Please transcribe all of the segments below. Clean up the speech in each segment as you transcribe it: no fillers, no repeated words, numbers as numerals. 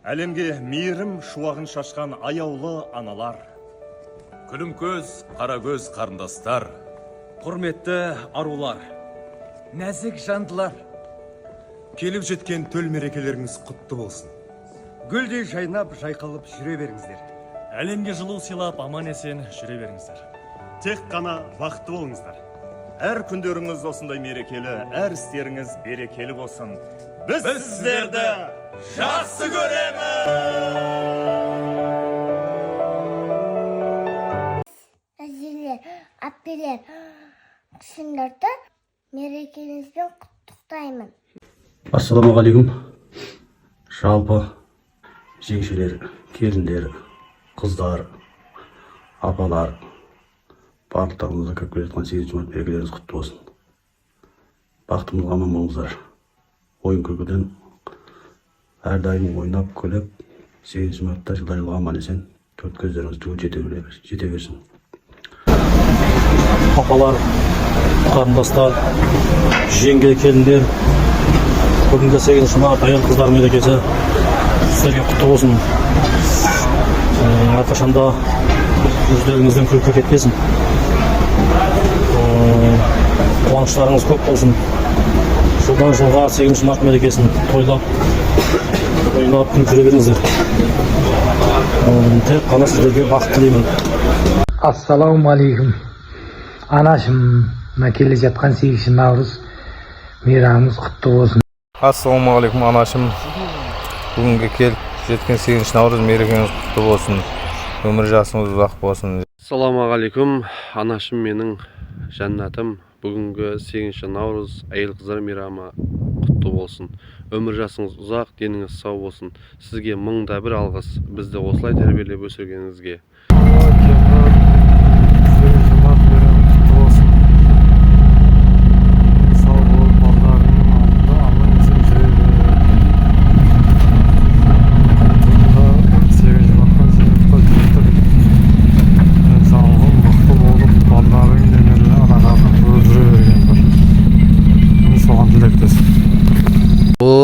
Әлемге мейірім шуағын шашқан аяулы аналар. Күлім көз, қара көз қарындастар. Құрметті арулар, нәзік жандылар. Келіп жеткен төл мерекелеріңіз құтты болсын. Гүлдей жайнап, жайқалып жүре беріңіздер. Әлемге жылу сыйлап, аман есен жүре беріңіздер. Тек қана бақытты болыңыздар. Әр күндеріңіз осындай мерекелі, әр істеріңіз берекелі болсын. Біз сіздерді жақсы көреміз! Әжелер, әпкелер, кішілерді мерекеңізбен құттықтаймын. Ассалаумағалейкум. Жалпы жеңшелер, келіндер, қыздар, апалар, барлықтарыңызға кіріп келе жатқан 8 март мерекелеріңіз құтты болсын. Бақытымызға аман болыңыздар. Ойын күлкіден әрдайым ойнап күліп, 8 мартта жылайылға аман есен, төрт көздеріңіз түгел жете берсін. Апалар, қарындастар, жеңге, келіндер, бүгінгі 8 март аял қыздар мерекесі сіздерге құтты болсын. Әрқашанда өздеріңізден күлкі кетпесін. Қуаныштарыңыз көп болсын. Жылдан жылға 8 март мерекесін тойлап, күн көре беріңіздер. Тек қана сіздерге бақыт тілеймін. Ассалаумағалейкум. Анашым, келе жатқан 8 наурыз мейрамымыз құтты болсын. Ассалаумағалейкум анашым. Бүгінгі келіп жеткен 8 наурыз мерекеңіз құтты болсын. Өмір жасыңыз ұзақ болсын. Ассалаумағалейкум анашым, менің жәннатым. Бүгінгі 8 наурыз әйел қыздар мейрамы құтты болсын. Өмір жасыңыз ұзақ, деніңіз сау болсын. Сізге мыңда бір алғыс, бізді осылай тәрбиелеп өсіргеніңізге.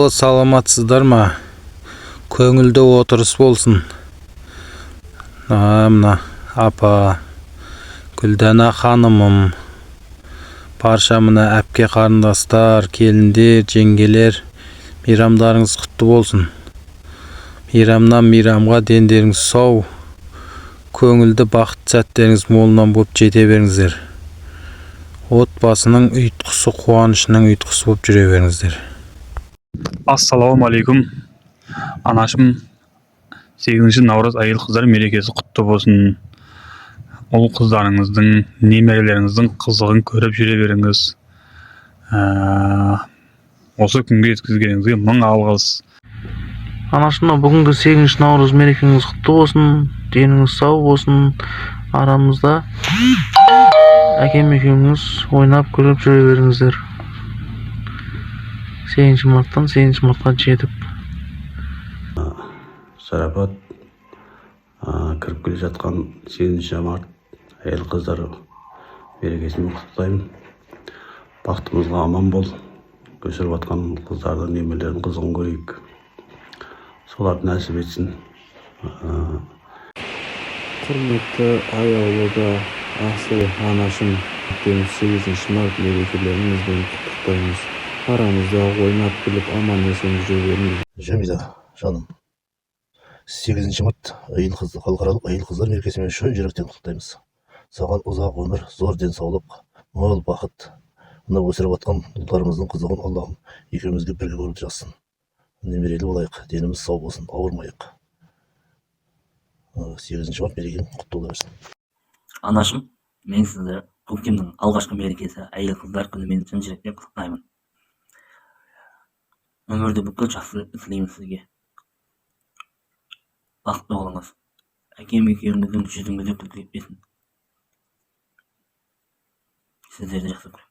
Саламатсыздар ма? Көңілді отырыс болсын. Мына апа, Гүлдана ханымым, барша мына әпке қарындастар, келіндер, жеңгелер, мейрамдарыңыз құтты болсын. Мейрамнан мейрамға дендеріңіз сау, көңілді бақыт сәттеріңіз молынан болып жете беріңіздер. Отбасының ұйытқысы, қуанышының ұйытқысы болып жүре беріңіздер. Ассалаумағалейкум анашым, 8 наурыз әйел қыздар мерекесі құтты болсын. Ол қыздарыңыздың, немерелеріңіздің қызығын көріп жүре беріңіз. Осы күнге жеткізгеніңізге мың алғыс. Анашыма бүгінгі 8 наурыз мерекеңіз құтты болсын, деніңіз сау болсын. Арамызда әкем екеуміз ойнап күліп жүре беріңіздер. 8 марттан 8 мартқа жетіп. Сарапат, кіріп келе жатқан 8 март әйел қыздар мерекесімен құттықтаймын. Бақытымызға аман бол. Өсіріп жатқан қыздардың, немелердің қызығын көрейік. Соларды нәсіп етсін. Құрметті аяулыда асыл анашым, 8 март мерекелеріңізбен құттықтаймыз. Арамызда ойнап күліп аман есен жүре беріңіз. Жәмила жаным, 8 март халықаралық әйел қыздар мерекесімен шын жүректен құттықтаймыз. Саған ұзақ өмір, зор денсаулық, мол бақыт. Мына өсіріп жатқан ұлдарымыздың қызығын Аллахым екеумізге бірге көріп жазсын. Немерелі болайық, деніміз сау болсын, ауырмайық. 8 март мерекең құтты бола берсін. Анашым, мен сізді көктемнің алғашқы мерекесі әйел қыздар күнімен шын жүректен құттықтаймын. Өмірде бүкіл жақсы тілеймін сізге. Бақытты болыңыз. Әкем екеуіңіздің жүзіңізде күлкі кетпесін. Сіздерді жақсы көремін.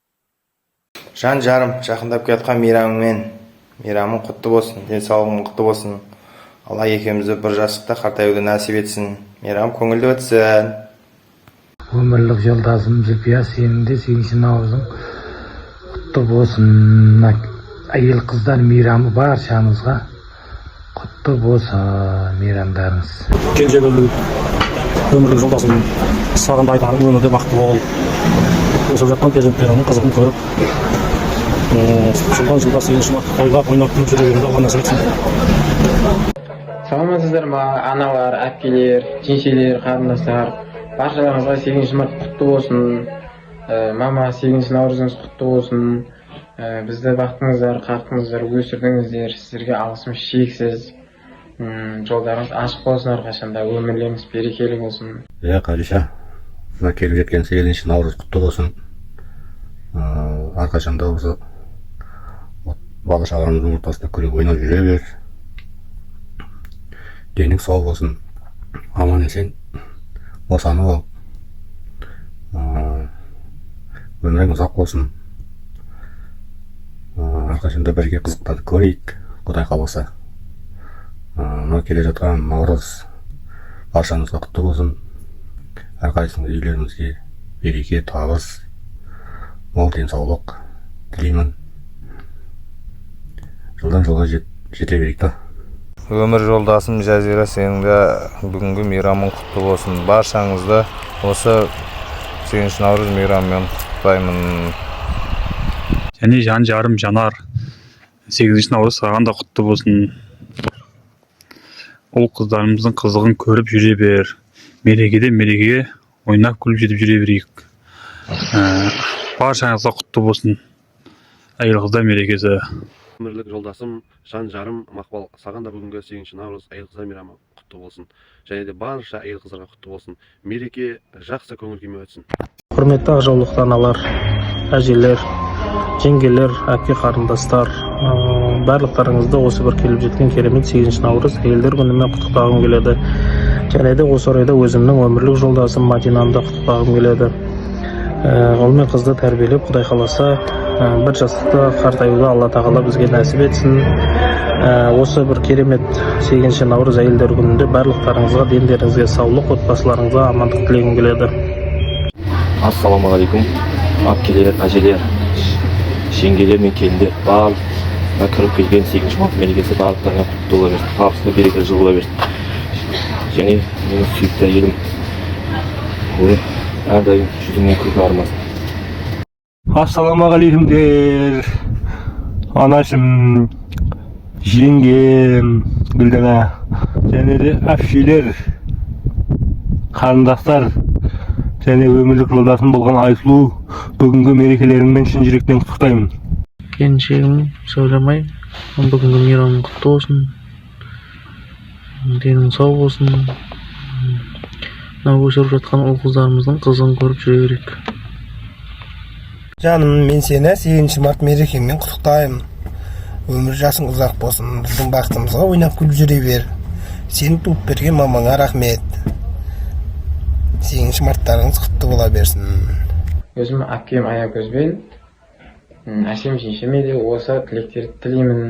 Жан жарым, жақындап келатқан мейрамың құтты болсын, денсаулығың құтты болсын. Алла екеумізді бір жастықта қартаюды нәсіп етсін. Мейрам көңілді өтсін. Өмірлік жолдасым Зүлпия, сенің де 8 наурызың құтты болсын. Әйел қыздар мейрамы баршамызға құтты болсын мейрамдарыңыз. Келешегі өмірлік жолдасым саған да айтарым, өмірде бақытты бол. Өсіп жатқан перзенттеріңнің қызығын көріп, жылдан жылға сегізінші март тойлап ойнап күліп жүре беруді Алла нәсіп етсін. Саламатсыздар ма, аналар, әпкелер, жеңшелер, қарындастар. Баршаларыңызға 8 март құтты болсын. Мама 8 наурызыңыз құтты болсын. Бізді бақтыңыздар, қарттыңыздар, өсірдіңіздер. Сіздерге алғысым шексіз. Жолдарыңыз ашық болсын әрқашанда, өмірлеріңіз берекелі болсын. Қадиша, мына келіп жеткен 8 наурыз құтты болсын. Әрқашанда осы бала шағамыздың ортасында күліп ойнап жүре бер. Денің сау болсын, аман есен босанып ал. Өмірің ұзақ болсын. Әрқашанда бірге қызықтарды көрейік, Құдай қаласа. Мына келе жатқан наурыз баршаңызға құтты болсын. Әрқайсыңыз үйлеріңізге береке, табыс, мол денсаулық тілеймін. Жылдан жылға жете берейік та. Өмір жолдасым Жазира, сенің де бүгінгі мейрамың құтты болсын. Баршаңызды осы 8 наурыз мейрамымен құттықтаймын. Және жан жарым Жанар 8 наурыз саған да құтты болсын. Ол қыздарымыздың қызығын көріп жүре бер. Мерекеде мерекеге ойнап күліп жетіп жүре берейік. Баршаңызға құтты болсын. Әйел қыздар мерекесі. Өмірлік жолдасым, жан жарым Мақпал, саған да бүгінгі 8 наурыз әйел қыздар мейрамы құтты болсын. Және де барша әйел қыздарға құтты болсын. Мереке жақсы көңіл күймен өтсін. Құрметті ақ жаулықты аналар, әжелер, жеңгелер, әпке қарындастар, барлықтарыңызды осы бір келіп жеткен керемет 8 наурыз әйелдер күнімен құттықтағым келеді. Және де осы орайда өзімнің өмірлік жолдасым Мадинамды құттықтағым келеді. Ұл мен қызды тәрбиелеп, Құдай қаласа, бір жастықта қартаюды Алла тағала бізге нәсіп етсін. Осы бір керемет 8 наурыз әйелдер күнінде барлықтарыңызға, дендеріңізге саулық, отбасыларыңызға амандық тілегім келеді. Ассалаумағалейкум, әпкелер, әжелер, жеңгелер мен келіндер, барлық кіріп келген 8 март мерекесі барлықтарына құтты бола берсін, табысты берекелі жыл бола берсін. Және менің сүйікті әйелім әрдайым жүзіңнен күлкі армасын. Ассалаумағалейкумдер, анашым, жеңгем, Гүлдана, және де әпшелер, қарындастар, және өмірлік жолдасым болған Айсұлу, бүгінгі мерекелеріңмен шын жүректен құттықтаймын. Келіншегім Сәулемай, бүгінгі мейрамың құтты болсын. Денің сау болсын. Мынау өсіріп жатқан ұл қыздарымыздың қызығын көріп жүре берейік. Жаным, мен сені 8 март мерекеңмен құттықтаймын. Өмір жасың ұзақ болсын, біздің бақытымызға ойнап күліп жүре бер. Сені туып берген мамаңа рахмет. 8 марттарыңыз құтты бола берсін. Өзім әпкем Аякөзбен, әшем жеңшеме де осы тілектерді тілеймін.